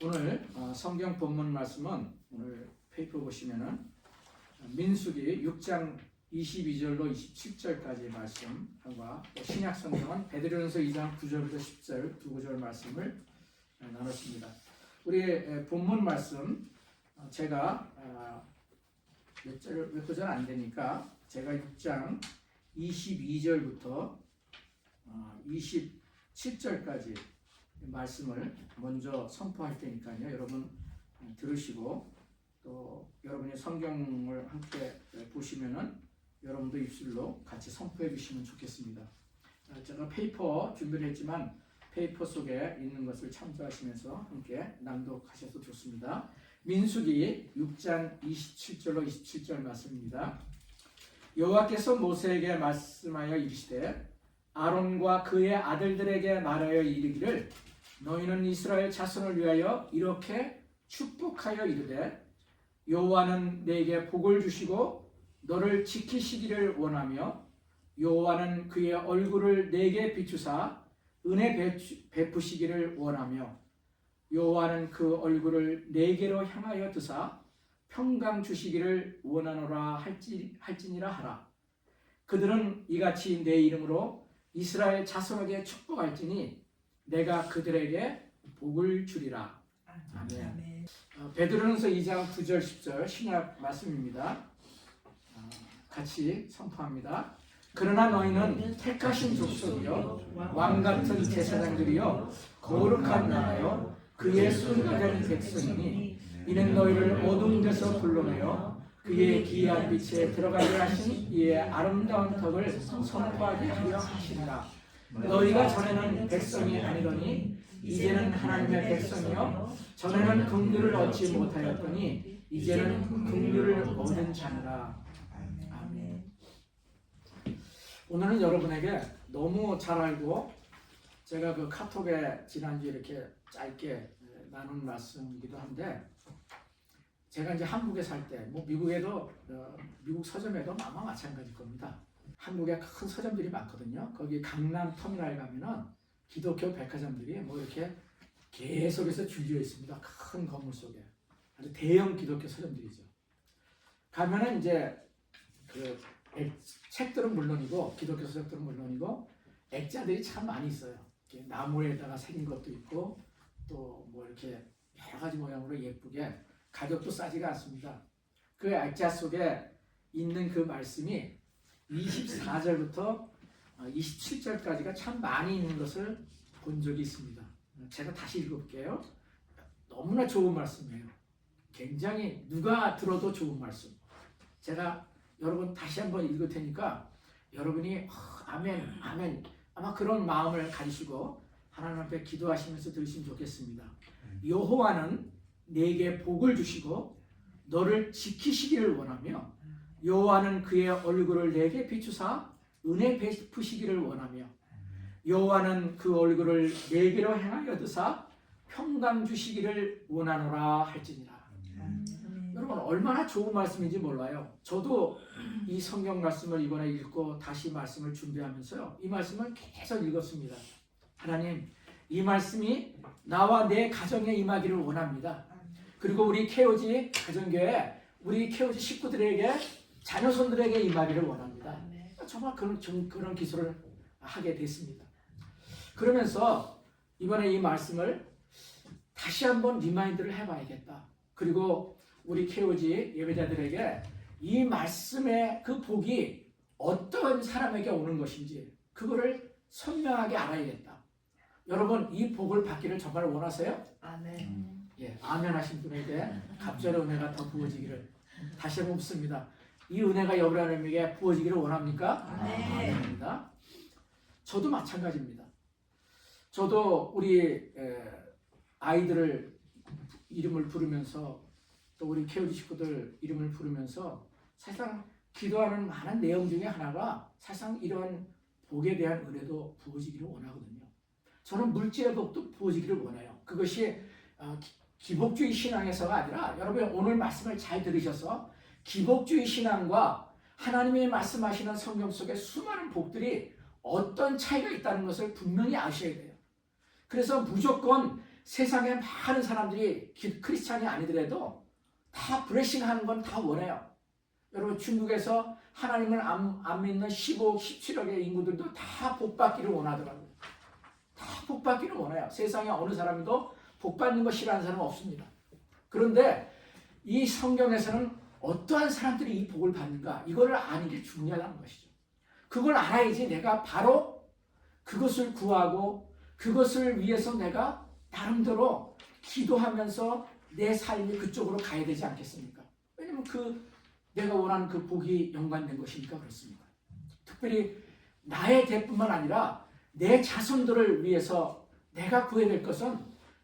오늘 성경 본문 말씀은 오늘 페이퍼 보시면은 민수기 6장 22절로 27절까지 말씀과 신약 성경은 베드로전서 2장 9절부터 10절 두 구절 말씀을 나눴습니다. 우리 본문 말씀 제가 몇 구절 안 되니까 제가 6장 22절부터 27절까지 말씀을 먼저 선포할 테니까요. 여러분 들으시고 또 여러분이 성경을 함께 보시면은 여러분도 입술로 같이 선포해 주시면 좋겠습니다. 제가 페이퍼 준비를 했지만 페이퍼 속에 있는 것을 참조하시면서 함께 낭독하셔도 좋습니다. 민수기 6장 27절로 27절 말씀입니다. 여호와께서 모세에게 말씀하여 이르시되 아론과 그의 아들들에게 말하여 이르기를 너희는 이스라엘 자손을 위하여 이렇게 축복하여 이르되 여호와는 내게 복을 주시고 너를 지키시기를 원하며 여호와는 그의 얼굴을 내게 비추사 은혜 베푸시기를 원하며 여호와는 그 얼굴을 내게로 향하여 드사 평강 주시기를 원하노라 할지니라 하라. 그들은 이같이 내 이름으로 이스라엘 자손에게 축복할지니 내가 그들에게 복을 주리라. 아멘. 베드로전서 2장 9절 10절 신약 말씀입니다. 같이 선포합니다. 그러나 너희는 택하신 족속이요 왕같은 제사장들이요 거룩한 나라요 그의 순교된 백성이니 이는 너희를 어두운 데서 불러내어 그의 기이한 빛에 들어가게 하신 이의 아름다운 덕을 선포하게 하려 하시니라. 너희가 전에는 백성이 아니더니 이제는 하나님의 백성이요 전에는 긍휼을 얻지 못하였더니 이제는 긍휼을 얻은 자니라. 아멘. 오늘은 여러분에게 너무 잘 알고 제가 그 카톡에 지난주에 이렇게 짧게 나눈 말씀이기도 한데 제가 이제 한국에 살 때 뭐 미국에도 미국 서점에도 아마 마찬가지일 겁니다. 한국에 큰 서점들이 많거든요. 거기 강남 터미널 가면은 기독교 백화점들이 뭐 이렇게 계속해서 줄지어 있습니다. 큰 건물 속에 아주 대형 기독교 서점들이죠. 가면은 이제 그 책들은 물론이고 기독교 서적들은 물론이고 액자들이 참 많이 있어요. 이렇게 나무에다가 새긴 것도 있고 또 뭐 이렇게 여러 가지 모양으로 예쁘게 가격도 싸지가 않습니다. 그 액자 속에 있는 그 말씀이 24절부터 27절까지가 참 많이 있는 것을 본 적이 있습니다. 제가 다시 읽어볼게요. 너무나 좋은 말씀이에요. 굉장히 누가 들어도 좋은 말씀. 제가 여러분 다시 한번 읽을 테니까 여러분이 아멘, 아멘 아마 그런 마음을 가지시고 하나님 앞에 기도하시면서 들으시면 좋겠습니다. 여호와는 내게 복을 주시고 너를 지키시기를 원하며 여호와는 그의 얼굴을 내게 비추사 은혜 베푸시기를 원하며 여호와는 그 얼굴을 내게로 향하여 드사 평강 주시기를 원하노라 할지니라. 여러분 얼마나 좋은 말씀인지 몰라요. 저도 이 성경 말씀을 이번에 읽고 다시 말씀을 준비하면서요 이 말씀을 계속 읽었습니다. 하나님 이 말씀이 나와 내 가정에 임하기를 원합니다. 그리고 우리 케오지 가정교회 우리 케오지 식구들에게 자녀손들에게 임하기를 원합니다. 정말 그런 기술을 하게 됐습니다. 그러면서 이번에 이 말씀을 다시 한번 리마인드를 해봐야겠다. 그리고 우리 케오지 예배자들에게 이 말씀의 그 복이 어떤 사람에게 오는 것인지 그거를 선명하게 알아야겠다. 여러분 이 복을 받기를 정말 원하세요? 아멘. 예, 아멘 하신 분에게 갑절의 은혜가 더 부어지기를 다시 한번 묻습니다. 이 은혜가 여러분에게 부어지기를 원합니까? 아멘입니다. 저도 마찬가지입니다. 저도 우리 아이들을 이름을 부르면서 또 우리 케어지 식구들 이름을 부르면서 사실상 기도하는 많은 내용 중에 하나가 사실상 이런 복에 대한 은혜도 부어지기를 원하거든요. 저는 물질의 복도 부어지기를 원해요. 그것이 기복주의 신앙에서가 아니라 여러분 오늘 말씀을 잘 들으셔서 기복주의 신앙과 하나님이 말씀하시는 성경 속에 수많은 복들이 어떤 차이가 있다는 것을 분명히 아셔야 돼요. 그래서 무조건 세상에 많은 사람들이 크리스찬이 아니더라도 다 브레싱하는 건 다 원해요. 여러분 중국에서 하나님을 안 믿는 15억, 17억의 인구들도 다 복받기를 원하더라고요. 다 복받기를 원해요. 세상에 어느 사람도 복받는 거 싫어하는 사람은 없습니다. 그런데 이 성경에서는 어떠한 사람들이 이 복을 받는가 이거를 아는 게 중요하다는 것이죠. 그걸 알아야지 내가 바로 그것을 구하고 그것을 위해서 내가 나름대로 기도하면서 내 삶이 그쪽으로 가야 되지 않겠습니까? 왜냐면 내가 원하는 그 복이 연관된 것이니까 그렇습니다. 특별히 나의 대뿐만 아니라 내 자손들을 위해서 내가 구해야 될 것은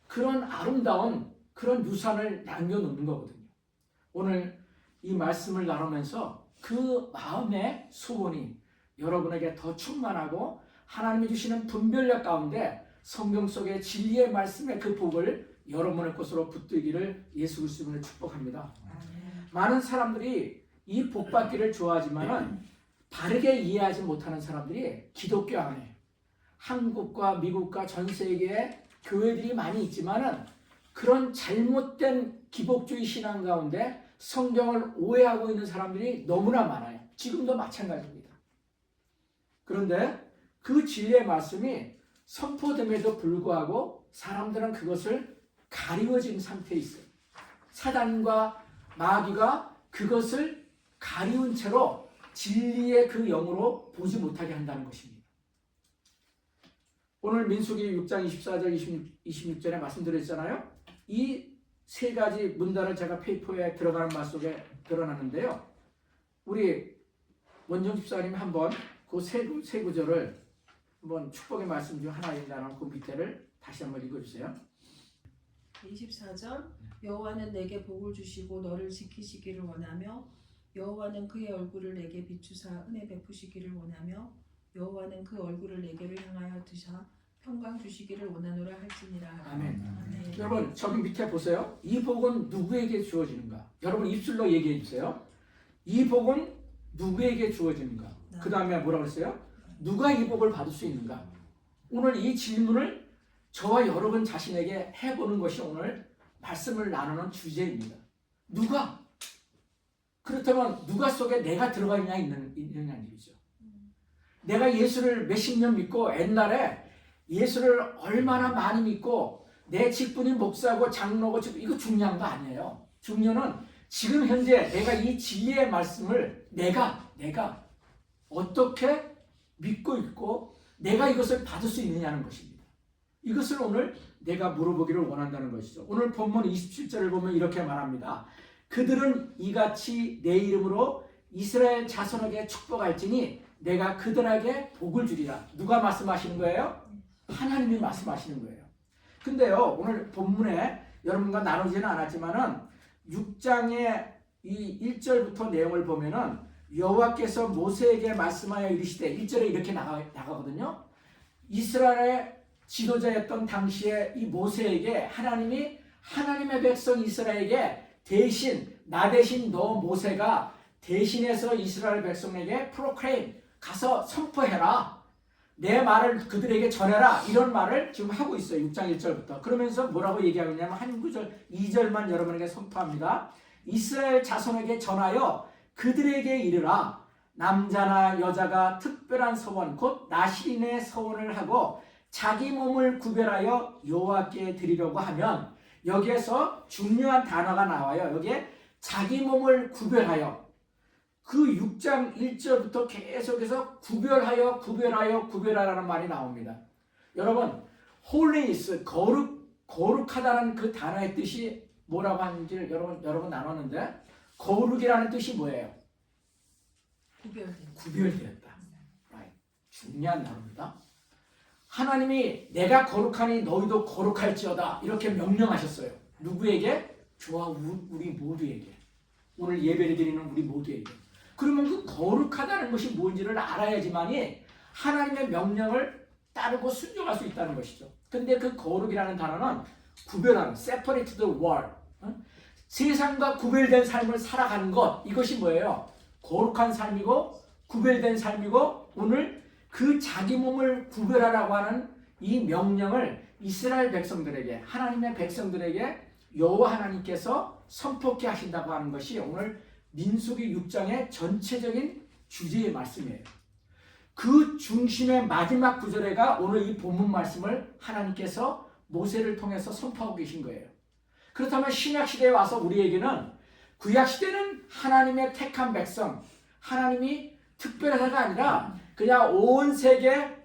그런 아름다운 그런 유산을 남겨놓는 거거든요. 오늘 이 말씀을 나누면서 그 마음의 소원이 여러분에게 더 충만하고 하나님이 주시는 분별력 가운데 성경 속의 진리의 말씀의 그 복을 여러분의 것으로 붙들기를 예수 그리스도로 축복합니다. 많은 사람들이 이 복받기를 좋아하지만은 바르게 이해하지 못하는 사람들이 기독교 안에 한국과 미국과 전 세계에 교회들이 많이 있지만은 그런 잘못된 기복주의 신앙 가운데 성경을 오해하고 있는 사람들이 너무나 많아요. 지금도 마찬가지입니다. 그런데 그 진리의 말씀이 선포됨에도 불구하고 사람들은 그것을 가리워진 상태에 있어요. 사단과 마귀가 그것을 가리운 채로 진리의 그 영으로 보지 못하게 한다는 것입니다. 오늘 민수기 6장 24절 26절에 말씀드렸잖아요. 이 세 가지 문단을 제가 페이퍼에 들어가는 말 속에 드러났는데요. 우리 원정 집사님이 한번 그 세 구절을 한번 축복의 말씀 중 하나인다는 그 밑에를 다시 한번 읽어주세요. 24절 여호와는 내게 복을 주시고 너를 지키시기를 원하며 여호와는 그의 얼굴을 내게 비추사 은혜 베푸시기를 원하며 여호와는 그 얼굴을 내게로 향하여 드사 평강 주시기를 원하노라 할지니라. 아멘. 아멘. 여러분 저기 밑에 보세요. 이 복은 누구에게 주어지는가? 여러분 입술로 얘기해 주세요. 이 복은 누구에게 주어지는가? 그 다음에 뭐라고 했어요? 누가 이 복을 받을 수 있는가? 오늘 이 질문을 저와 여러분 자신에게 해보는 것이 오늘 말씀을 나누는 주제입니다. 누가? 그렇다면 누가 속에 내가 들어가 있느냐는 얘기죠. 내가 예수를 몇십 년 믿고 옛날에 예수를 얼마나 많이 믿고 내 직분이 목사고 장로고 이거 중요한 거 아니에요. 중요는 지금 현재 내가 이 진리의 말씀을 내가 어떻게 믿고 있고 내가 이것을 받을 수 있느냐는 것입니다. 이것을 오늘 내가 물어보기를 원한다는 것이죠. 오늘 본문 27절을 보면 이렇게 말합니다. 그들은 이같이 내 이름으로 이스라엘 자손에게 축복할지니 내가 그들에게 복을 주리라. 누가 말씀하시는 거예요? 하나님이 말씀하시는 거예요. 근데요 오늘 본문에 여러분과 나누지는 않았지만은 6장의 이 1절부터 내용을 보면은 여호와께서 모세에게 말씀하여 이르시되 1절에 이렇게 나가거든요. 이스라엘의 지도자였던 당시에 이 모세에게 하나님이 하나님의 백성 이스라엘에게 나 대신 너 모세가 대신해서 이스라엘 백성에게 프로클레임 가서 선포해라. 내 말을 그들에게 전해라. 이런 말을 지금 하고 있어요. 6장 1절부터. 그러면서 뭐라고 얘기하고 있냐면 한 구절 2절만 여러분에게 선포합니다. 이스라엘 자손에게 전하여 그들에게 이르라. 남자나 여자가 특별한 서원 곧 나시린의 서원을 하고 자기 몸을 구별하여 여호와께 드리려고 하면 여기에서 중요한 단어가 나와요. 여기에 자기 몸을 구별하여 그 6장 1절부터 계속해서 구별하라는 말이 나옵니다. 여러분 holiness 거룩하다는 그 단어의 뜻이 뭐라고 하는지를 여러분 나눴는데 거룩이라는 뜻이 뭐예요? 구별되었다. 중요한 단어입니다. 하나님이 내가 거룩하니 너희도 거룩할지어다 이렇게 명령하셨어요. 누구에게? 저와 우리 모두에게. 오늘 예배를 드리는 우리 모두에게. 그러면 그 거룩하다는 것이 뭔지를 알아야지만이 하나님의 명령을 따르고 순종할 수 있다는 것이죠. 근데 그 거룩이라는 단어는 구별하는, separate the world. 세상과 구별된 삶을 살아가는 것, 이것이 뭐예요? 거룩한 삶이고 구별된 삶이고 오늘 그 자기 몸을 구별하라고 하는 이 명령을 이스라엘 백성들에게, 하나님의 백성들에게 여호와 하나님께서 선포케 하신다고 하는 것이 오늘 민수기 6장의 전체적인 주제의 말씀이에요. 그 중심의 마지막 구절에가 오늘 이 본문 말씀을 하나님께서 모세를 통해서 선포하고 계신 거예요. 그렇다면 신약시대에 와서 우리에게는, 구약시대는 하나님의 택한 백성, 하나님이 특별하다가 아니라 그냥 온 세계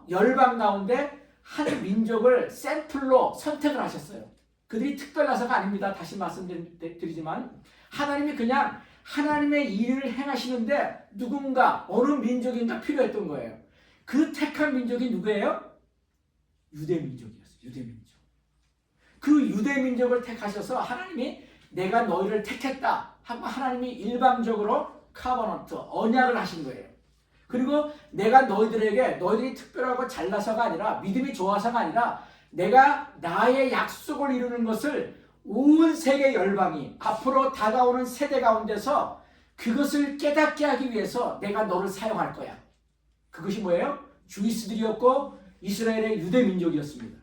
열방 가운데 한 민족을 샘플로 선택을 하셨어요. 그들이 특별해서가 아닙니다. 다시 말씀드리지만 하나님이 그냥 하나님의 일을 행하시는데 누군가, 어느 민족인가 필요했던 거예요. 그 택한 민족이 누구예요? 유대민족이었어요. 유대민족. 그 유대민족을 택하셔서 하나님이 내가 너희를 택했다 하고 하나님이 일방적으로 카버넌트, 언약을 하신 거예요. 그리고 내가 너희들이 특별하고 잘나서가 아니라, 믿음이 좋아서가 아니라, 내가 나의 약속을 이루는 것을 온 세계 열방이 앞으로 다가오는 세대 가운데서 그것을 깨닫게 하기 위해서 내가 너를 사용할 거야. 그것이 뭐예요? 주이스들이었고 이스라엘의 유대민족이었습니다.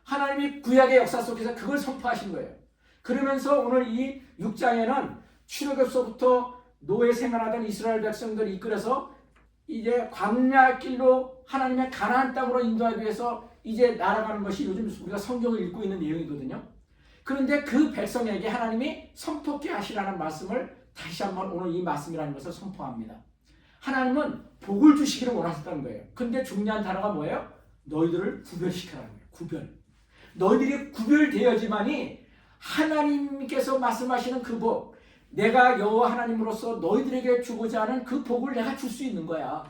하나님이 구약의 역사 속에서 그걸 선포하신 거예요. 그러면서 오늘 이 6장에는 출애굽서부터 노예 생활하던 이스라엘 백성들을 이끌어서 이제 광야 길로 하나님의 가나안 땅으로 인도하기 위해서 이제 날아가는 것이 요즘 우리가 성경을 읽고 있는 내용이거든요. 그런데 그 백성에게 하나님이 선포케 하시라는 말씀을 다시 한번 오늘 이 말씀이라는 것을 선포합니다. 하나님은 복을 주시기를 원하셨다는 거예요. 근데 중요한 단어가 뭐예요? 너희들을 구별시키라는 거예요. 구별. 너희들이 구별되어지만이 하나님께서 말씀하시는 그 복, 내가 여호와 하나님으로서 너희들에게 주고자 하는 그 복을 내가 줄 수 있는 거야.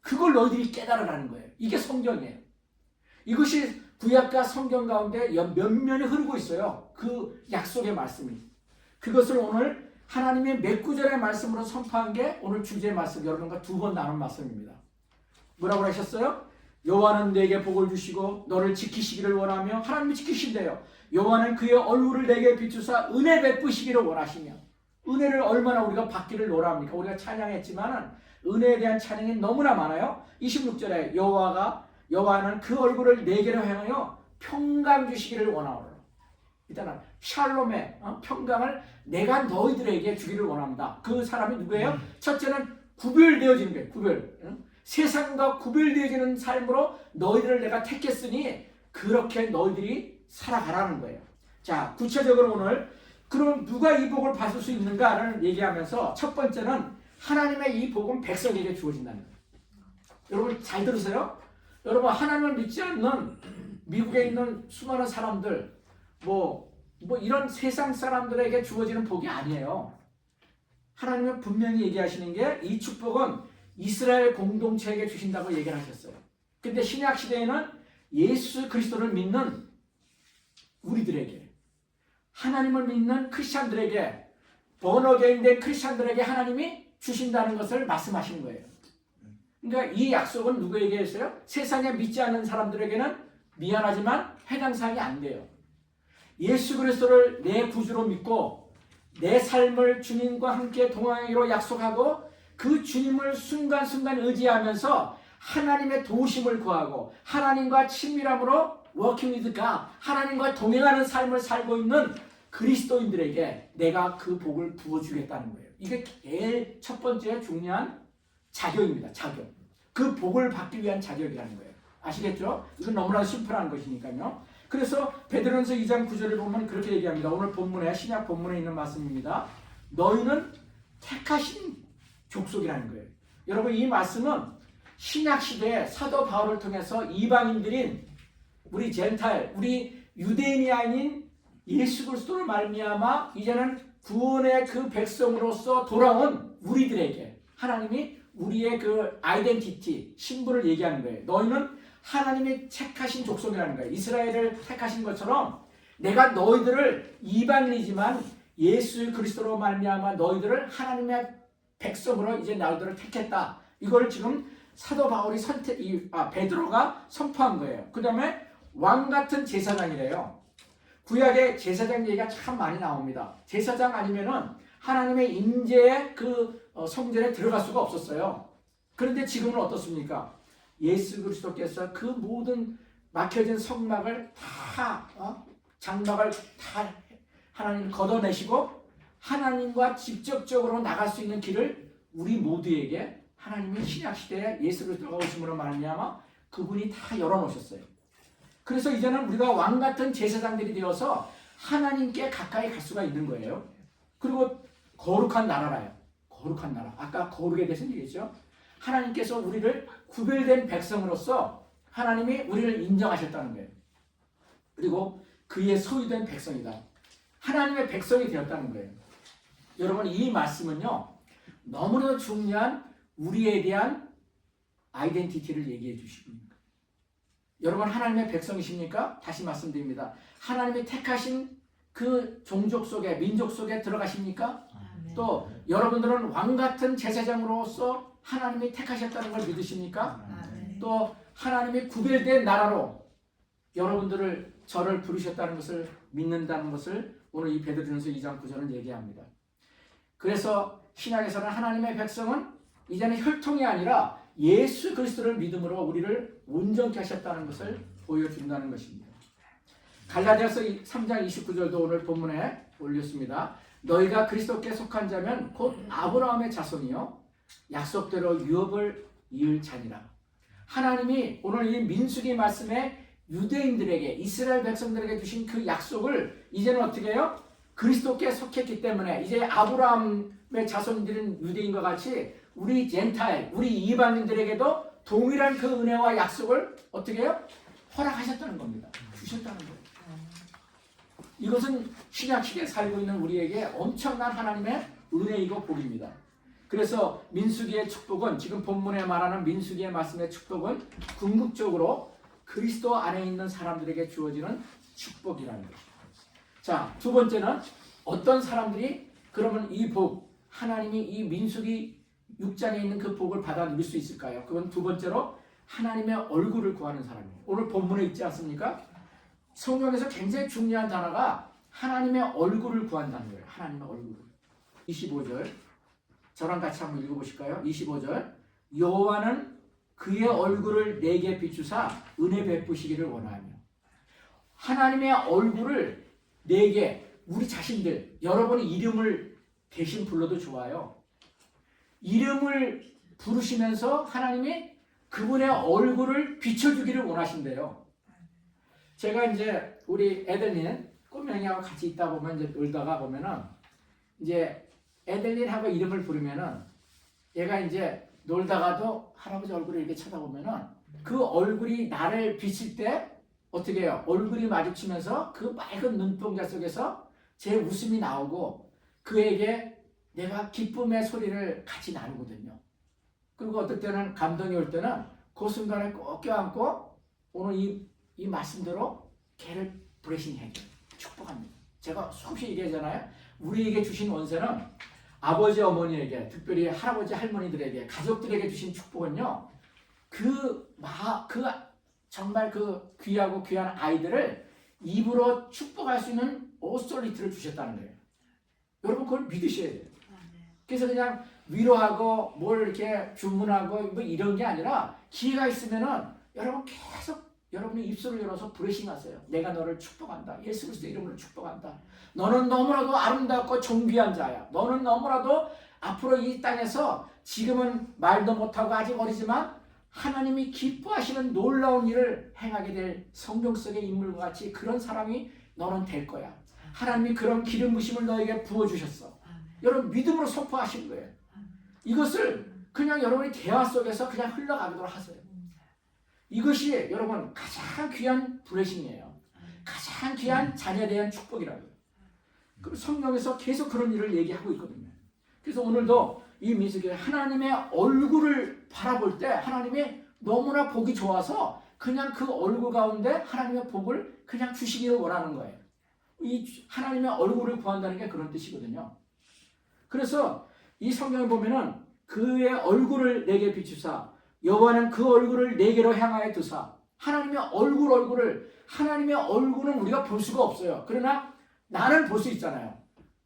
그걸 너희들이 깨달으라는 거예요. 이게 성경이에요. 이것이 구약과 성경 가운데 면면이 흐르고 있어요. 그 약속의 말씀이. 그것을 오늘 하나님의 몇 구절의 말씀으로 선포한 게 오늘 주제의 말씀, 여러분과 두 번 나눈 말씀입니다. 뭐라고 하셨어요? 여호와는 내게 복을 주시고 너를 지키시기를 원하며, 하나님이 지키신대요. 여호와는 그의 얼굴을 내게 비추사 은혜 베푸시기를 원하시며. 은혜를 얼마나 우리가 받기를 원합니까? 우리가 찬양했지만 은혜에 대한 찬양이 너무나 많아요. 26절에 여호와는 그 얼굴을 내게로 향하여 평강 주시기를 원하오라. 일단은 샬롬의 평강을 내가 너희들에게 주기를 원합니다. 그 사람이 누구예요? 첫째는 구별되어지는 거예요. 구별. 세상과 구별되어지는 삶으로 너희들을 내가 택했으니 그렇게 너희들이 살아가라는 거예요. 자, 구체적으로 오늘 그럼 누가 이 복을 받을 수 있는가를 얘기하면서 첫 번째는 하나님의 이 복은 백성에게 주어진다는 거예요. 여러분 잘 들으세요. 여러분 하나님을 믿지 않는 미국에 있는 수많은 사람들, 뭐 이런 세상 사람들에게 주어지는 복이 아니에요. 하나님은 분명히 얘기하시는 게 이 축복은 이스라엘 공동체에게 주신다고 얘기를 하셨어요. 근데 신약 시대에는 예수 그리스도를 믿는 우리들에게, 하나님을 믿는 크리스찬들에게, 번어게인된 크리스찬들에게 하나님이 주신다는 것을 말씀하시는 거예요. 그러니까 이 약속은 누구에게 했어요? 세상에 믿지 않는 사람들에게는 미안하지만 해당 사항이 안 돼요. 예수 그리스도를 내 구주로 믿고 내 삶을 주님과 함께 동행하기로 약속하고 그 주님을 순간순간 의지하면서 하나님의 도우심을 구하고 하나님과 친밀함으로 working with God, 하나님과 동행하는 삶을 살고 있는 그리스도인들에게 내가 그 복을 부어주겠다는 거예요. 이게 제일 첫 번째 중요한 자격입니다. 자격. 그 복을 받기 위한 자격이라는 거예요. 아시겠죠? 이건 너무나 심플한 것이니까요. 그래서 베드로전서 2장 9절을 보면 그렇게 얘기합니다. 오늘 본문에, 신약 본문에 있는 말씀입니다. 너희는 택하신 족속이라는 거예요. 여러분 이 말씀은 신약 시대에 사도 바울을 통해서 이방인들인 우리 젠타일, 우리 유대인이 아닌 예수 그리스도를 말미암아 이제는 구원의 그 백성으로서 돌아온 우리들에게 하나님이 우리의 그 아이덴티티, 신분을 얘기하는 거예요. 너희는 하나님이 택하신 족속이라는 거예요. 이스라엘을 택하신 것처럼 내가 너희들을 이방인이지만 예수 그리스도로 말미암아 너희들을 하나님의 백성으로 이제 너희들을 택했다. 이걸 지금 사도 바울이 베드로가 선포한 거예요. 그 다음에 왕 같은 제사장이래요. 구약에 제사장 얘기가 참 많이 나옵니다. 제사장 아니면은 하나님의 임재의 그 성전에 들어갈 수가 없었어요. 그런데 지금은 어떻습니까? 예수 그리스도께서 그 모든 막혀진 성막을 다 장막을 다 하나님 걷어내시고 하나님과 직접적으로 나갈 수 있는 길을 우리 모두에게 하나님의 신약 시대에 예수 그리스도가 오심으로 말미암아 그분이 다 열어놓으셨어요. 그래서 이제는 우리가 왕 같은 제사장들이 되어서 하나님께 가까이 갈 수가 있는 거예요. 그리고 거룩한 나라라요. 거룩한 나라. 아까 거룩에 대해서 얘기했죠. 하나님께서 우리를 구별된 백성으로서 하나님이 우리를 인정하셨다는 거예요. 그리고 그의 소유된 백성이다. 하나님의 백성이 되었다는 거예요. 여러분 이 말씀은요. 너무나도 중요한 우리에 대한 아이덴티티를 얘기해 주시고 있는 거예요. 여러분 하나님의 백성이십니까? 다시 말씀드립니다. 하나님이 택하신 그 종족 속에 민족 속에 들어가십니까? 또 여러분들은 왕 같은 제사장으로서 하나님이 택하셨다는 걸 믿으십니까? 또 하나님이 구별된 나라로 여러분들을 저를 부르셨다는 것을 믿는다는 것을 오늘 이 베드로전서 2장 9절은 얘기합니다. 그래서 신약에서는 하나님의 백성은 이제는 혈통이 아니라 예수 그리스도를 믿음으로 우리를 온전케 하셨다는 것을 보여준다는 것입니다. 갈라디아서 3장 29절도 오늘 본문에 올렸습니다. 너희가 그리스도께 속한 자면 곧 아브라함의 자손이요 약속대로 유업을 이을 자니라. 하나님이 오늘 이 민수기 말씀에 유대인들에게 이스라엘 백성들에게 주신 그 약속을 이제는 어떻게 해요? 그리스도께 속했기 때문에 이제 아브라함의 자손들인 유대인과 같이 우리 젠타일, 우리 이방인들에게도 동일한 그 은혜와 약속을 어떻게 해요? 허락하셨다는 겁니다. 주셨다는 거예요. 이것은 신약 시대에 살고 있는 우리에게 엄청난 하나님의 은혜이고 복입니다. 그래서 민수기의 축복은 지금 본문에 말하는 민수기의 말씀의 축복은 궁극적으로 그리스도 안에 있는 사람들에게 주어지는 축복이라는 것입니다. 자, 두 번째는 어떤 사람들이 그러면 이 복, 하나님이 이 민수기 6장에 있는 그 복을 받아 누릴 수 있을까요? 그건 두 번째로 하나님의 얼굴을 구하는 사람이에요. 오늘 본문에 있지 않습니까? 성경에서 굉장히 중요한 단어가 하나님의 얼굴을 구한다는 거예요. 하나님의 얼굴을. 25절 저랑 같이 한번 읽어보실까요? 25절 여호와는 그의 얼굴을 내게 비추사 은혜 베푸시기를 원하며. 하나님의 얼굴을 내게 우리 자신들 여러분의 이름을 대신 불러도 좋아요. 이름을 부르시면서 하나님이 그분의 얼굴을 비춰주기를 원하신대요. 제가 이제 우리 애들린 꼬맹이하고 같이 있다 보면 이제 놀다가 보면은 이제 애들린하고 이름을 부르면은 얘가 이제 놀다가도 할아버지 얼굴을 이렇게 쳐다보면은 그 얼굴이 나를 비칠 때 어떻게 해요? 얼굴이 마주치면서 그 맑은 눈동자 속에서 제 웃음이 나오고 그에게 내가 기쁨의 소리를 같이 나누거든요. 그리고 어떨 때는 감동이 올 때는 그 순간에 꼭 껴안고 오늘 이 말씀대로 걔를 브레싱해 축복합니다. 제가 수없이 얘기하잖아요. 우리에게 주신 원세는 아버지 어머니에게 특별히 할아버지 할머니들에게 가족들에게 주신 축복은요. 정말 그 귀하고 귀한 아이들을 입으로 축복할 수 있는 오소리티를 주셨다는 거예요. 여러분 그걸 믿으셔야 돼요. 그래서 그냥 위로하고 뭘 이렇게 주문하고 뭐 이런 게 아니라 기회가 있으면은 여러분 계속 여러분이 입술을 열어서 브레싱하세요. 내가 너를 축복한다. 예수 그리스도 이름으로 축복한다. 너는 너무나도 아름답고 존귀한 자야. 너는 너무나도 앞으로 이 땅에서 지금은 말도 못하고 아직 어리지만 하나님이 기뻐하시는 놀라운 일을 행하게 될 성경 속의 인물과 같이 그런 사람이 너는 될 거야. 하나님이 그런 기름 부심을 너에게 부어주셨어. 여러분 믿음으로 선포하신 거예요. 이것을 그냥 여러분이 대화 속에서 그냥 흘러가도록 하세요. 이것이 여러분 가장 귀한 블레싱이에요. 가장 귀한 자녀에 대한 축복이라고요. 그리고 성경에서 계속 그런 일을 얘기하고 있거든요. 그래서 오늘도 이 민수기에 하나님의 얼굴을 바라볼 때 하나님이 너무나 보기 좋아서 그냥 그 얼굴 가운데 하나님의 복을 그냥 주시기를 원하는 거예요. 이 하나님의 얼굴을 구한다는 게 그런 뜻이거든요. 그래서 이 성경을 보면은 그의 얼굴을 내게 비추사 여호와는 그 얼굴을 내게로 향하여 두사. 하나님의 하나님의 얼굴은 우리가 볼 수가 없어요. 그러나 나는 볼 수 있잖아요.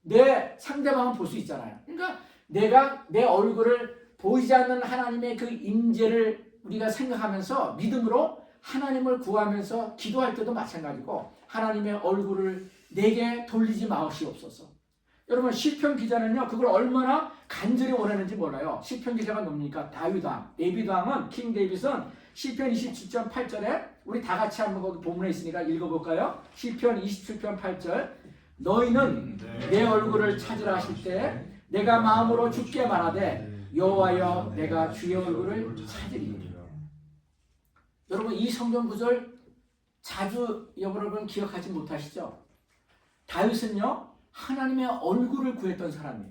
내 상대방은 볼 수 있잖아요. 그러니까 내가 내 얼굴을 보이지 않는 하나님의 그 임재를 우리가 생각하면서 믿음으로 하나님을 구하면서 기도할 때도 마찬가지고 하나님의 얼굴을 내게 돌리지 마시옵소서. 여러분 시편 기자는요 그걸 얼마나 간절히 원하는지 몰라요. 시편 기자가 뭡니까? 다윗왕, 데이비드왕은 킹 데이빗은 시편 27편 8절에 우리 다 같이 한번 거기 본문에 있으니까 읽어볼까요? 시편 27편 8절 너희는 내 얼굴을 찾으라 하실 때 내가 마음으로 주께 말하되 여호와여 내가 주의 얼굴을 찾으리니. 여러분 이 성경 구절 자주 여러분 기억하지 못하시죠? 다윗은요 하나님의 얼굴을 구했던 사람이에요.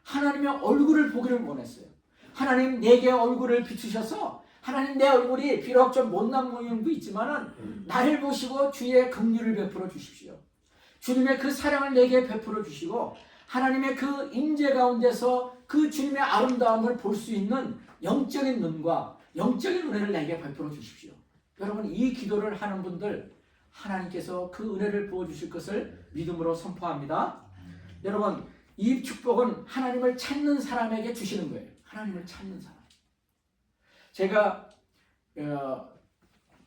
하나님의 얼굴을 보기를 원했어요. 하나님 내게 얼굴을 비추셔서 하나님 내 얼굴이 비록 좀 못난 모양도 있지만은 나를 보시고 주의 긍휼을 베풀어 주십시오. 주님의 그 사랑을 내게 베풀어 주시고 하나님의 그 임재 가운데서 그 주님의 아름다움을 볼 수 있는 영적인 눈과 영적인 은혜를 내게 베풀어 주십시오. 여러분 이 기도를 하는 분들 하나님께서 그 은혜를 부어주실 것을 믿음으로 선포합니다. 여러분 이 축복은 하나님을 찾는 사람에게 주시는 거예요. 하나님을 찾는 사람. 제가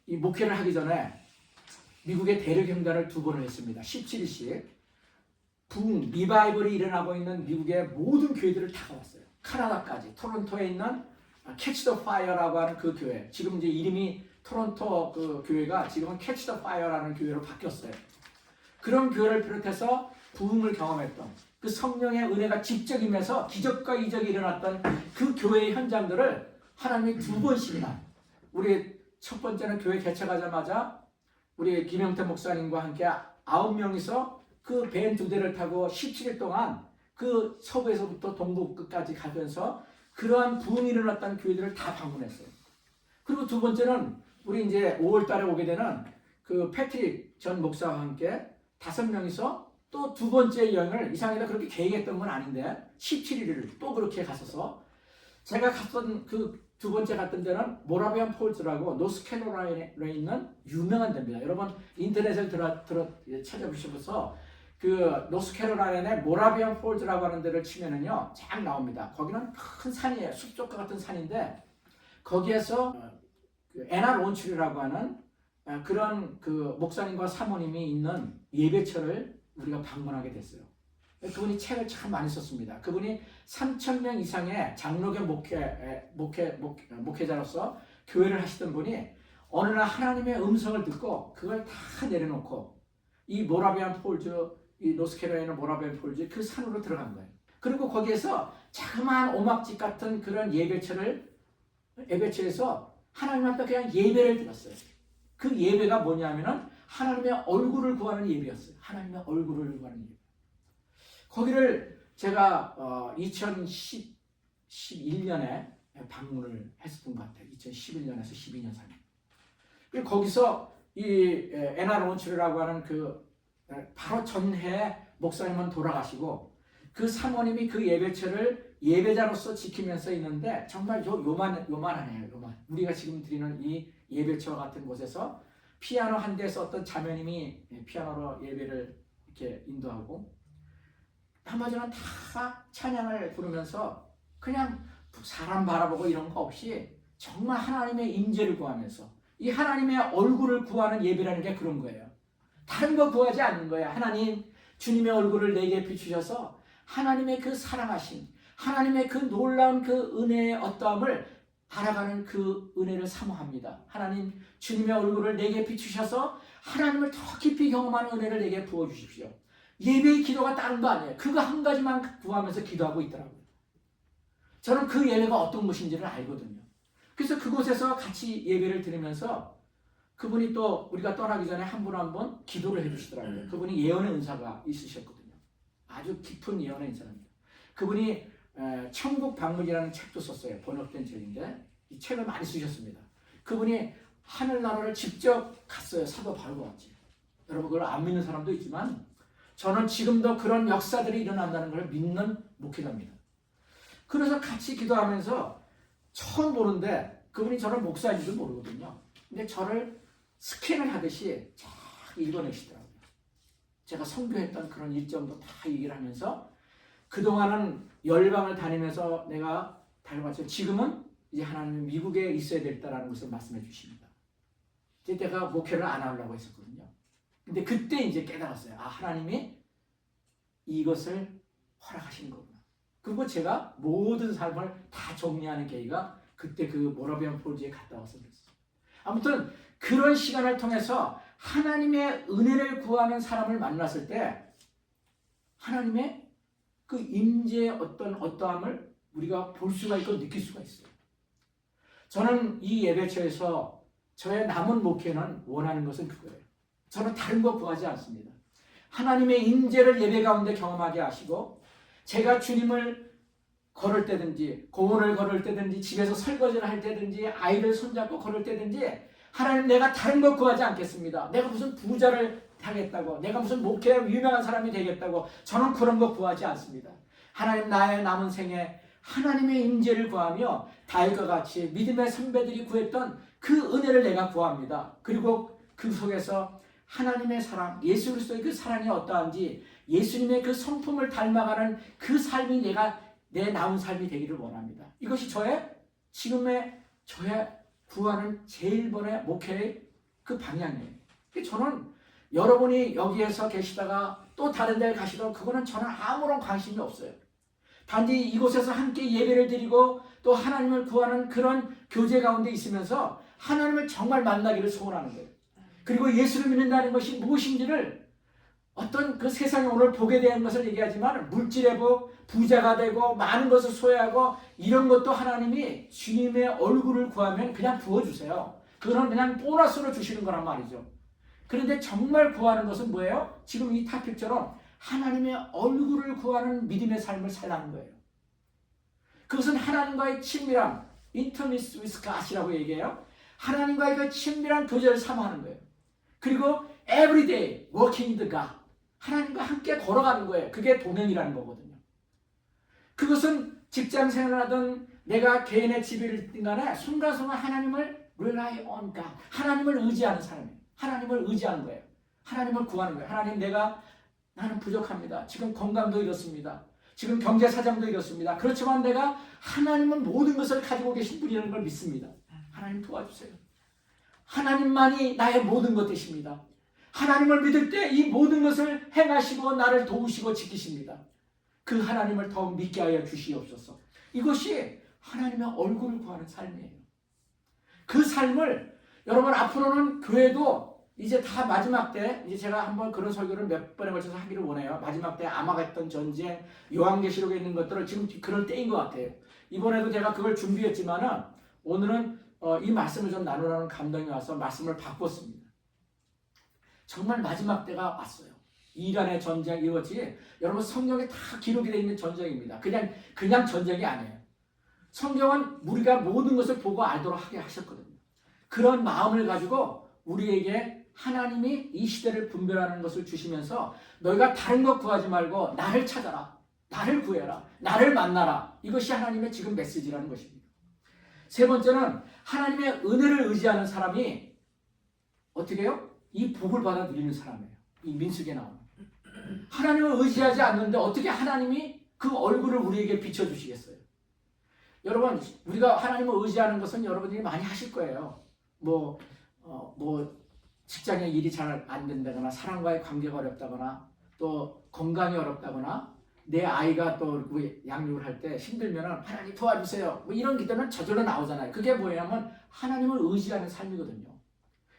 이 목회를 하기 전에 미국의 대륙횡단을 2번을 했습니다. 17일씩 부흥, 리바이벌이 일어나고 있는 미국의 모든 교회들을 다 가봤어요. 카나다까지 토론토에 있는 캐치 더 파이어라고 하는 그 교회, 지금 이제 이름이 토론토 그 교회가 지금은 캐치 더 파이어라는 교회로 바뀌었어요. 그런 교회를 비롯해서 부흥을 경험했던 그 성령의 은혜가 직접 임해서 기적과 이적이 일어났던 그 교회의 현장들을 하나님이 2번씩이나 우리 첫 번째는 교회 개척하자마자 우리 김영태 목사님과 함께 9명이서 그 밴 2대를 타고 17일 동안 그 서부에서부터 동부 끝까지 가면서 그러한 부흥이 일어났던 교회들을 다 방문했어요. 그리고 두 번째는 우리 이제 5월 달에 오게 되는 그 패트릭 전 목사와 함께 5명이서 또 2번째 여행을 이상하게 그렇게 계획했던 건 아닌데 17일을 또 그렇게 갔어서 제가 갔던 그 2번째 갔던 데는 모라비안 폴즈라고 노스캐롤라이나에 있는 유명한 데입니다. 여러분 인터넷을 찾아보시면서 그 노스캐롤라이나의 모라비안 폴즈라고 하는 데를 치면은요 쫙 나옵니다. 거기는 큰 산이에요. 숲속과 같은 산인데 거기에서 그 에나 론츄리라고 하는 그런 그 목사님과 사모님이 있는 예배처를 우리가 방문하게 됐어요. 그분이 책을 참 많이 썼습니다. 그분이 3,000명 이상의 장로교 목회자로서 교회를 하시던 분이 어느 날 하나님의 음성을 듣고 그걸 다 내려놓고 이 모라비안 폴즈, 이 노스캐롤라이나 모라비안 폴즈 그 산으로 들어간 거예요. 그리고 거기에서 자그마한 오막집 같은 그런 예배처에서 하나님 앞에 그냥 예배를 드렸어요. 그 예배가 뭐냐면은 하나님의 얼굴을 구하는 예배였어요. 하나님의 얼굴을 구하는 예배. 거기를 제가 2011년에 방문을 했었던 것 같아요. 2011년에서 12년 사이. 그리고 거기서 이 에나 론츄리라고 하는 그 바로 전해 목사님은 돌아가시고 그 사모님이 그 예배처를 예배자로서 지키면서 있는데 정말 요만하네요. 요만. 우리가 지금 드리는 이 예배처 같은 곳에서 피아노 한 대에서 어떤 자매님이 피아노로 예배를 이렇게 인도하고 나머지는 다 찬양을 부르면서 그냥 사람 바라보고 이런 거 없이 정말 하나님의 임재를 구하면서 이 하나님의 얼굴을 구하는 예배라는 게 그런 거예요. 다른 거 구하지 않는 거예요. 하나님 주님의 얼굴을 내게 비추셔서 하나님의 그 사랑하심, 하나님의 그 놀라운 그 은혜의 어떠함을 알아가는 그 은혜를 사모합니다. 하나님 주님의 얼굴을 내게 비추셔서 하나님을 더 깊이 경험하는 은혜를 내게 부어주십시오. 예배의 기도가 다른 거 아니에요. 그거 한 가지만 구하면서 기도하고 있더라고요. 저는 그 예배가 어떤 것인지를 알거든요. 그래서 그곳에서 같이 예배를 드리면서 그분이 또 우리가 떠나기 전에 한 분 한 분 기도를 해주시더라고요. 그분이 예언의 은사가 있으셨거든요. 아주 깊은 예언의 은사입니다. 그분이 천국 방문이라는 책도 썼어요. 번역된 책인데 이 책을 많이 쓰셨습니다. 그분이 하늘나라를 직접 갔어요. 사도 바울과 같이. 여러분 그걸 안 믿는 사람도 있지만 저는 지금도 그런 역사들이 일어난다는 걸 믿는 목회자입니다. 그래서 같이 기도하면서 처음 보는데 그분이 저를 목사인지도 모르거든요. 근데 저를 스캔을 하듯이 쫙 읽어내시더라고요. 제가 선교했던 그런 일정도 다 얘기를 하면서 그동안은 열방을 다니면서 내가 달려왔죠. 지금은 이제 하나님은 미국에 있어야 되겠다라는 것을 말씀해 주십니다. 이제 내가 목회를 안 하려고 했었거든요. 근데 그때 이제 깨달았어요. 아, 하나님이 이것을 허락하신 거구나. 그리고 제가 모든 삶을 다 정리하는 계기가 그때 그 모라비안 폴즈에 갔다 와서 그랬어요. 아무튼 그런 시간을 통해서 하나님의 은혜를 구하는 사람을 만났을 때 하나님의 그 임재의 어떠함을 우리가 볼 수가 있고 느낄 수가 있어요. 저는 이 예배처에서 저의 남은 목회는 원하는 것은 그거예요. 저는 다른 거 구하지 않습니다. 하나님의 임재를 예배 가운데 경험하게 하시고 제가 주님을 걸을 때든지 고원을 걸을 때든지 집에서 설거지를 할 때든지 아이를 손잡고 걸을 때든지 하나님 내가 다른 거 구하지 않겠습니다. 내가 무슨 부자를 하겠다고 내가 무슨 목회 유명한 사람이 되겠다고 저는 그런 거 구하지 않습니다. 하나님 나의 남은 생에 하나님의 임재를 구하며 다윗과 같이 믿음의 선배들이 구했던 그 은혜를 내가 구합니다. 그리고 그 속에서 하나님의 사랑, 예수 그리스도의 그 사랑이 어떠한지 예수님의 그 성품을 닮아가는 그 삶이 내 나온 삶이 되기를 원합니다. 이것이 지금의 저의 구하는 제일 번의 목회의 그 방향이에요. 저는 여러분이 여기에서 계시다가 또 다른 데 가시더라도 그거는 저는 아무런 관심이 없어요. 단지 이곳에서 함께 예배를 드리고 또 하나님을 구하는 그런 교제 가운데 있으면서 하나님을 정말 만나기를 소원하는 거예요. 그리고 예수를 믿는다는 것이 무엇인지를 어떤 그 세상에 오늘 보게 되는 것을 얘기하지만 물질의 복, 부자가 되고 많은 것을 소유하고 이런 것도 하나님이 주님의 얼굴을 구하면 그냥 부어주세요. 그거는 그냥 보너스로 주시는 거란 말이죠. 그런데 정말 구하는 것은 뭐예요? 지금 이 타픽처럼 하나님의 얼굴을 구하는 믿음의 삶을 살라는 거예요. 그것은 하나님과의 친밀함, intimacy with God이라고 얘기해요. 하나님과의 그 친밀한 교제를 삼아하는 거예요. 그리고 every day walking with God. 하나님과 함께 걸어가는 거예요. 그게 동행이라는 거거든요. 그것은 직장 생활하든 내가 개인의 집을 있든 간에 순간순간 하나님을 rely on God. 하나님을 의지하는 사람이에요. 하나님을 의지하는 거예요. 하나님을 구하는 거예요. 하나님 나는 부족합니다. 지금 건강도 이렇습니다. 지금 경제 사정도 이렇습니다. 그렇지만 내가 하나님은 모든 것을 가지고 계신 분이라는 걸 믿습니다. 하나님 도와주세요. 하나님만이 나의 모든 것 되십니다. 하나님을 믿을 때 이 모든 것을 행하시고 나를 도우시고 지키십니다. 그 하나님을 더 믿게 하여 주시옵소서. 이것이 하나님의 얼굴을 구하는 삶이에요. 그 삶을 여러분 앞으로는 교회도 이제 다 마지막 때 이제 제가 한번 그런 설교를 몇 번에 걸쳐서 하기를 원해요. 마지막 때 아마겟돈 전쟁, 요한계시록에 있는 것들을 지금 그럴 때인 것 같아요. 이번에도 제가 그걸 준비했지만은 오늘은 이 말씀을 좀 나누라는 감동이 와서 말씀을 바꿨습니다. 정말 마지막 때가 왔어요. 이란의 전쟁 이것이 여러분 성경에 다 기록이 되어 있는 전쟁입니다. 그냥 전쟁이 아니에요. 성경은 우리가 모든 것을 보고 알도록 하게 하셨거든요. 그런 마음을 가지고 우리에게 하나님이 이 시대를 분별하는 것을 주시면서 너희가 다른 것 구하지 말고 나를 찾아라. 나를 구해라. 나를 만나라. 이것이 하나님의 지금 메시지라는 것입니다. 세 번째는 하나님의 은혜를 의지하는 사람이 어떻게 해요? 이 복을 받아 누리는 사람이에요. 이 민수기에 나오는. 하나님을 의지하지 않는데 어떻게 하나님이 그 얼굴을 우리에게 비춰주시겠어요? 여러분 우리가 하나님을 의지하는 것은 여러분들이 많이 하실 거예요. 뭐 직장에 일이 잘 안 된다거나 사람과의 관계가 어렵다거나 또 건강이 어렵다거나 내 아이가 또 양육을 할 때 힘들면 하나님 도와주세요. 뭐 이런 기도는 저절로 나오잖아요. 그게 뭐냐면 하나님을 의지하는 삶이거든요.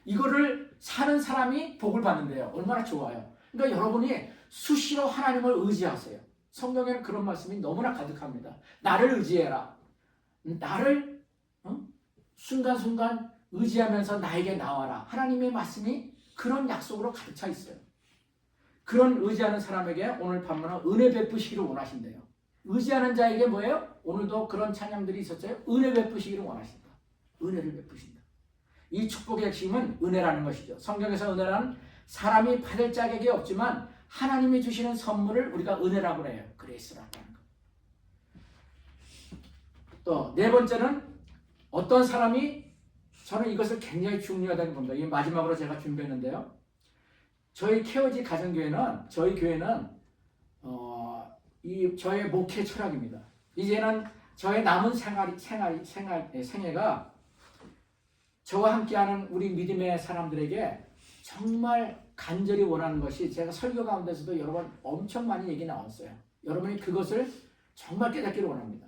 이거를 사는 사람이 복을 받는데요. 얼마나 좋아요. 그러니까 여러분이 수시로 하나님을 의지하세요. 성경에는 그런 말씀이 너무나 가득합니다. 나를 의지해라. 나를 순간순간 의지하면서 나에게 나와라. 하나님의 말씀이 그런 약속으로 가득 차 있어요. 그런 의지하는 사람에게 오늘 밤은 은혜 베푸시기를 원하신대요. 의지하는 자에게 뭐예요? 오늘도 그런 찬양들이 있었어요. 은혜 베푸시기를 원하신다. 은혜를 베푸신다. 이 축복의 핵심은 은혜라는 것이죠. 성경에서 은혜란 사람이 받을 자격이 없지만 하나님이 주시는 선물을 우리가 은혜라고 해요. 그레이스라고 하는 것. 또 네 번째는 어떤 사람이 저는 이것을 굉장히 중요하다고 봅니다. 이 마지막으로 제가 준비했는데요. 저희 케어지 가정교회는 저희 교회는 저의 목회 철학입니다. 이제는 저의 남은 생애가 저와 함께하는 우리 믿음의 사람들에게 정말 간절히 원하는 것이, 제가 설교 가운데서도 여러 번 엄청 많이 얘기 나왔어요. 여러분이 그것을 정말 깨닫기를 원합니다.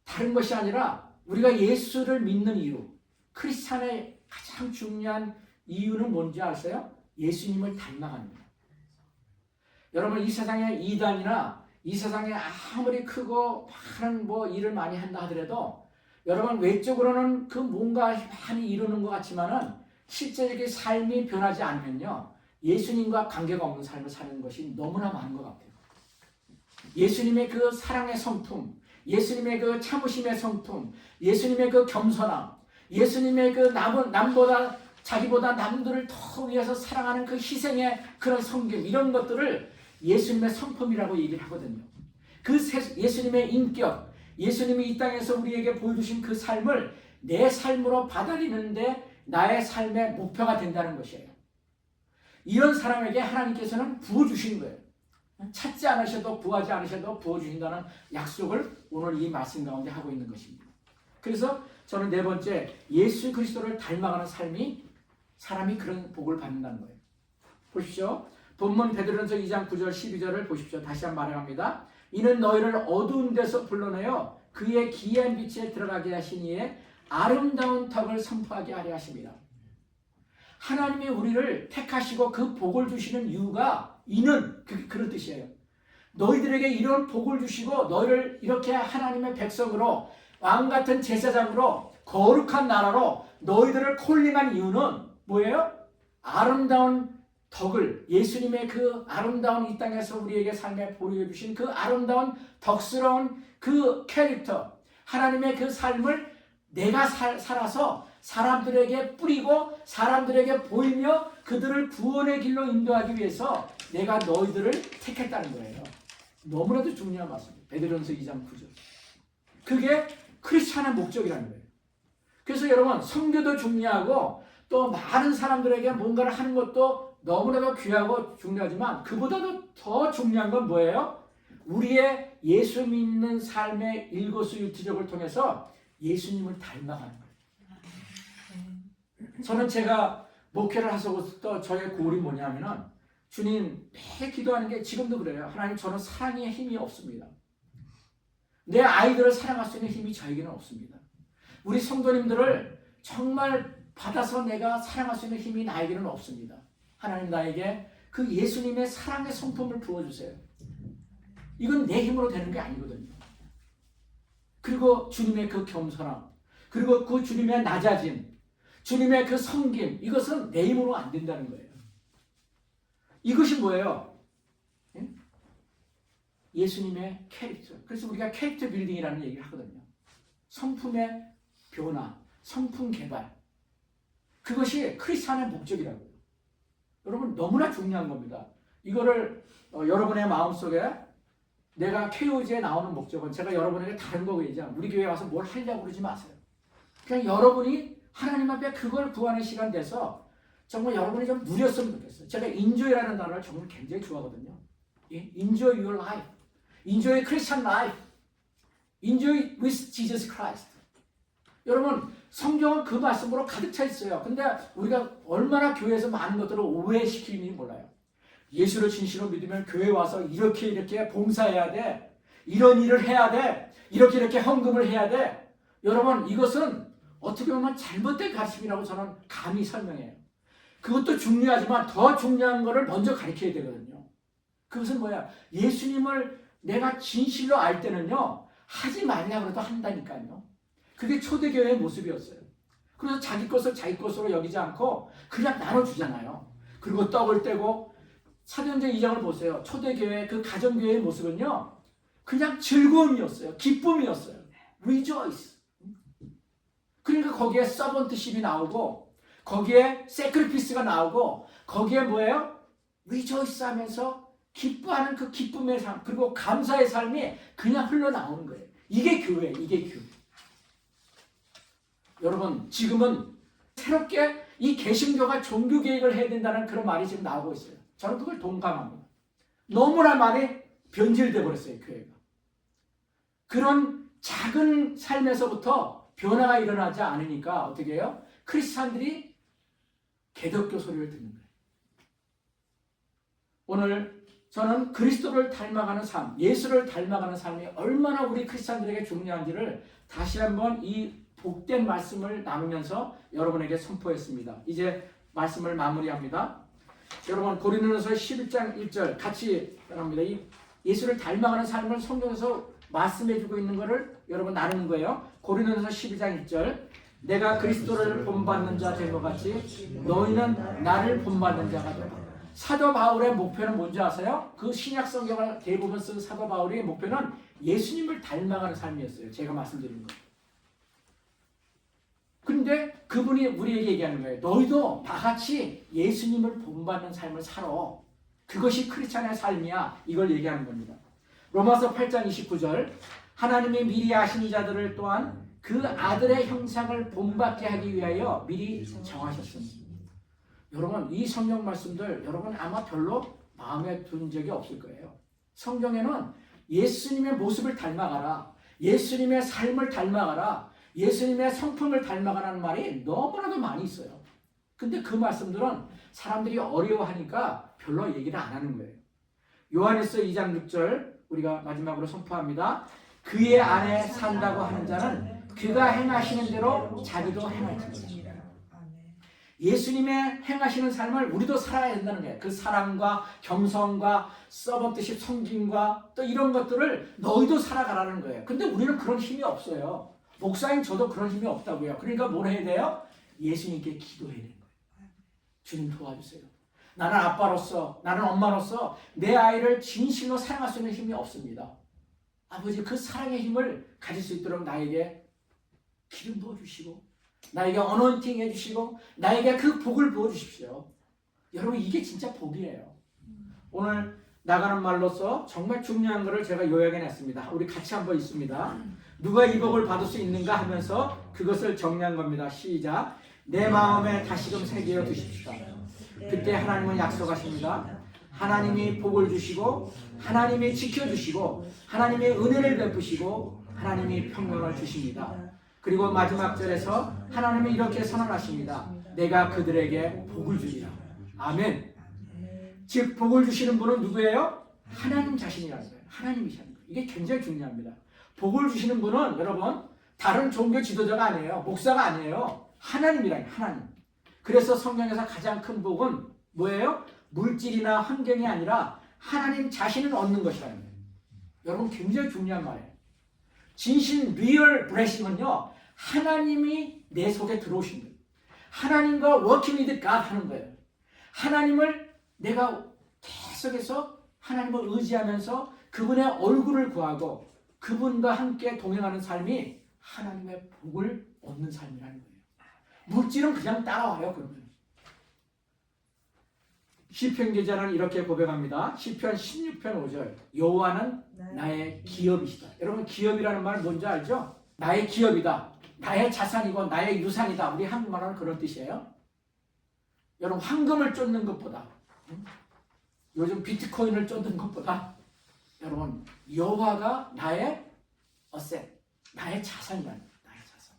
다른 것이 아니라 우리가 예수를 믿는 이유, 크리스찬의 가장 중요한 이유는 뭔지 아세요? 예수님을 닮아가는 거예요. 여러분, 이 세상에 이단이나 이 세상에 아무리 크고 많은 일을 많이 한다 하더라도 여러분, 외적으로는 그 뭔가 많이 이루는 것 같지만은 실제적인 삶이 변하지 않으면요, 예수님과 관계가 없는 삶을 사는 것이 너무나 많은 것 같아요. 예수님의 그 사랑의 성품, 예수님의 그 참으심의 성품, 예수님의 그 겸손함, 예수님의 그 남보다 자기보다 남들을 더 위해서 사랑하는 그 희생의 그런 성품, 이런 것들을 예수님의 성품이라고 얘기를 하거든요. 그 예수님의 인격, 예수님이 이 땅에서 우리에게 보여주신 그 삶을 내 삶으로 받아들이는데 나의 삶의 목표가 된다는 것이에요. 이런 사람에게 하나님께서는 부어주신 거예요. 찾지 않으셔도 구하지 않으셔도 부어주신다는 약속을 오늘 이 말씀 가운데 하고 있는 것입니다. 그래서 저는 네 번째, 예수 그리스도를 닮아가는 삶이 사람이 그런 복을 받는다는 거예요. 보십시오. 본문 베드로전서 2장 9절 12절을 보십시오. 다시 한번 말합니다. 이는 너희를 어두운 데서 불러내어 그의 기이한 빛에 들어가게 하신 이에 아름다운 덕을 선포하게 하려 하십니다. 하나님이 우리를 택하시고 그 복을 주시는 이유가 이는 그런 뜻이에요. 너희들에게 이런 복을 주시고 너희를 이렇게 하나님의 백성으로 왕같은 제사장으로 거룩한 나라로 너희들을 콜링한 이유는 뭐예요? 아름다운 덕을, 예수님의 그 아름다운 이 땅에서 우리에게 삶에 보여주신 그 아름다운 덕스러운 그 캐릭터, 하나님의 그 삶을 내가 살아서 사람들에게 뿌리고 사람들에게 보이며 그들을 구원의 길로 인도하기 위해서 내가 너희들을 택했다는 거예요. 너무나도 중요한 말씀입니다. 베드로전서 2장 9절. 그게 크리스찬의 목적이라는 거예요. 그래서 여러분, 선교도 중요하고 또 많은 사람들에게 뭔가를 하는 것도 너무나도 귀하고 중요하지만 그보다도 더 중요한 건 뭐예요? 우리의 예수 믿는 삶의 일거수일투족을 통해서 예수님을 닮아가는 거예요. 저는 제가 목회를 하서부터 저의 고울이 뭐냐면은, 주님, 매 기도하는 게 지금도 그래요. 하나님, 저는 사랑의 힘이 없습니다. 내 아이들을 사랑할 수 있는 힘이 저에게는 없습니다. 우리 성도님들을 정말 받아서 내가 사랑할 수 있는 힘이 나에게는 없습니다. 하나님, 나에게 그 예수님의 사랑의 성품을 부어주세요. 이건 내 힘으로 되는 게 아니거든요. 그리고 주님의 그 겸손함, 그리고 그 주님의 낮아짐, 주님의 그 섬김, 이것은 내 힘으로 안 된다는 거예요. 이것이 뭐예요? 예수님의 캐릭터. 그래서 우리가 캐릭터 빌딩이라는 얘기를 하거든요. 성품의 변화, 성품 개발. 그것이 크리스찬의 목적이라고요. 여러분, 너무나 중요한 겁니다. 이거를 여러분의 마음속에, 내가 KOG에 나오는 목적은, 제가 여러분에게 다른 거 얘기하면 우리 교회 와서 뭘 하려고 그러지 마세요. 그냥 여러분이 하나님 앞에 그걸 구하는 시간 돼서 정말 여러분이 좀 누렸으면 좋겠어요. 제가 enjoy라는 단어를 정말 굉장히 좋아하거든요. Enjoy your life. Enjoy Christian life. Enjoy with Jesus Christ. 여러분, 성경은 그 말씀으로 가득 차 있어요. 근데 우리가 얼마나 교회에서 많은 것들을 오해시키는지 몰라요. 예수를 진실로 믿으면 교회 와서 이렇게 봉사해야 돼. 이런 일을 해야 돼. 이렇게 헌금을 해야 돼. 여러분, 이것은 어떻게 보면 잘못된 가르침이라고 저는 감히 설명해요. 그것도 중요하지만 더 중요한 것을 먼저 가르쳐야 되거든요. 그것은 뭐야? 예수님을 내가 진실로 알 때는요, 하지 말라고 해도 한다니까요. 그게 초대교회의 모습이었어요. 그래서 자기 것을 자기 것으로 여기지 않고 그냥 나눠주잖아요. 그리고 떡을 떼고, 사도행전 2장을 보세요. 초대교회 그 가정교회의 모습은요, 그냥 즐거움이었어요. 기쁨이었어요. Rejoice. 그러니까 거기에 서번트십이 나오고, 거기에 세크리피스가 나오고, 거기에 뭐예요? Rejoice 하면서 기뻐하는 그 기쁨의 삶, 그리고 감사의 삶이 그냥 흘러나오는 거예요. 이게 교회, 이게 교회. 여러분, 지금은 새롭게 이 개신교가 종교개혁을 해야 된다는 그런 말이 지금 나오고 있어요. 저는 그걸 동감합니다. 너무나 많이 변질돼 버렸어요, 교회가. 그런 작은 삶에서부터 변화가 일어나지 않으니까 어떻게 해요? 크리스찬들이 개독교 소리를 듣는 거예요. 오늘 저는 그리스도를 닮아가는 삶, 예수를 닮아가는 삶이 얼마나 우리 크리스찬들에게 중요한지를 다시 한번 이 복된 말씀을 나누면서 여러분에게 선포했습니다. 이제 말씀을 마무리합니다. 여러분 고린도전서 11장 1절 같이 합니다. 이 예수를 닮아가는 삶을 성경에서 말씀해주고 있는 것을 여러분 나누는 거예요. 고린도전서 12장 1절 내가 그리스도를 본받는 자 된 것 같이 너희는 나를 본받는 자가 되라. 사도 바울의 목표는 뭔지 아세요? 그 신약 성경을 대부분 쓴 사도 바울의 목표는 예수님을 닮아가는 삶이었어요. 제가 말씀드린 거. 근데 그분이 우리에게 얘기하는 거예요. 너희도 나같이 예수님을 본받는 삶을 살아. 그것이 크리스찬의 삶이야. 이걸 얘기하는 겁니다. 로마서 8장 29절 하나님이 미리 아신 자들을 또한 그 아들의 형상을 본받게 하기 위하여 미리 정하셨습니다. 여러분 이 성경 말씀들 여러분 아마 별로 마음에 든 적이 없을 거예요. 성경에는 예수님의 모습을 닮아가라, 예수님의 삶을 닮아가라, 예수님의 성품을 닮아가라는 말이 너무나도 많이 있어요. 근데 그 말씀들은 사람들이 어려워하니까 별로 얘기를 안 하는 거예요. 요한일서 2장 6절 우리가 마지막으로 선포합니다. 그의 안에 산다고 하는 자는 그가 행하시는 대로 자기도 행할지니라. 예수님의 행하시는 삶을 우리도 살아야 된다는 거예요. 그 사랑과 겸손과 서번트십 성김과 또 이런 것들을 너희도 살아가라는 거예요. 근데 우리는 그런 힘이 없어요. 목사님 저도 그런 힘이 없다고요. 그러니까 뭘 해야 돼요? 예수님께 기도해야 되는 거예요. 주님 도와주세요. 나는 아빠로서 나는 엄마로서 내 아이를 진실로 사랑할 수 있는 힘이 없습니다. 아버지 그 사랑의 힘을 가질 수 있도록 나에게 기름 부어주시고 나에게 어노인팅 해주시고 나에게 그 복을 부어주십시오. 여러분 이게 진짜 복이에요. 오늘 나가는 말로서 정말 중요한 것을 제가 요약해냈습니다. 우리 같이 한번 읽습니다. 누가 이 복을 받을 수 있는가 하면서 그것을 정리한 겁니다. 시작. 내 마음에 다시금 새겨 두십시오. 그때 하나님은 약속하십니다. 하나님이 복을 주시고 하나님이 지켜주시고 하나님의 은혜를 베푸시고 하나님이 평강을 주십니다. 그리고 마지막 절에서 하나님이 이렇게 선언하십니다. 내가 그들에게 복을 주리라. 아멘. 즉 복을 주시는 분은 누구예요? 하나님 자신이라는 거예요. 하나님이시라는 거예요. 이게 굉장히 중요합니다. 복을 주시는 분은 여러분 다른 종교 지도자가 아니에요. 목사가 아니에요. 하나님이라는 거예요. 하나님. 그래서 성경에서 가장 큰 복은 뭐예요? 물질이나 환경이 아니라 하나님 자신을 얻는 것이라는 거예요. 여러분 굉장히 중요한 말이에요. 진심 리얼 블레싱은요. 하나님이 내 속에 들어오신 거예요. 하나님과 워킹 위드 갓 하는 거예요. 하나님을 내가 계속해서 하나님을 의지하면서 그분의 얼굴을 구하고 그분과 함께 동행하는 삶이 하나님의 복을 얻는 삶이라는 거예요. 물질은 그냥 따라와요. 그러면 시편 기자는 이렇게 고백합니다. 시편 16편 5절 여호와는 나의 기업이시다. 여러분 기업이라는 말 뭔지 알죠? 나의 기업이다. 나의 자산이고 나의 유산이다. 우리 한국말로는 그런 뜻이에요. 여러분 황금을 쫓는 것보다 요즘 비트코인을 쫓는 것보다 여러분 여호와가 나의 어셋, 나의 자산이라는 거예요. 나의 자산.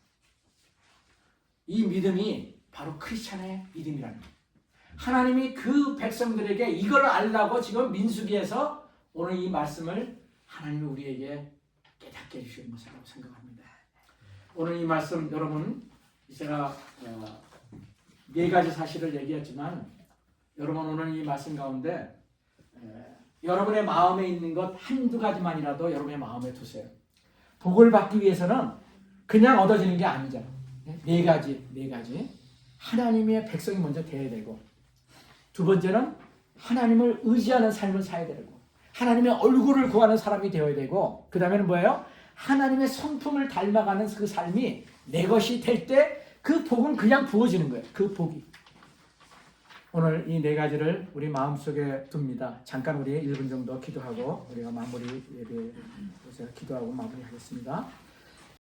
이 믿음이 바로 크리스찬의 믿음이라는 거예요. 하나님이 그 백성들에게 이걸 알라고 지금 민수기에서 오늘 이 말씀을 하나님이 우리에게 깨닫게 해주시는 것이라고 생각합니다. 오늘 이 말씀 여러분 제가 네 가지 사실을 얘기했지만 여러분 오늘 이 말씀 가운데 여러분의 마음에 있는 것 한두 가지만이라도 여러분의 마음에 두세요. 복을 받기 위해서는 그냥 얻어지는 게 아니잖아. 네 가지. 하나님의 백성이 먼저 돼야 되고 두 번째는 하나님을 의지하는 삶을 살아야 되고 하나님의 얼굴을 구하는 사람이 되어야 되고 그 다음에는 뭐예요? 하나님의 성품을 닮아가는 그 삶이 내 것이 될 때 그 복은 그냥 부어지는 거예요. 그 복이. 오늘 이 네 가지를 우리 마음속에 둡니다. 잠깐 우리 1분 정도 기도하고 우리가 마무리 예배 기도하고 마무리하겠습니다.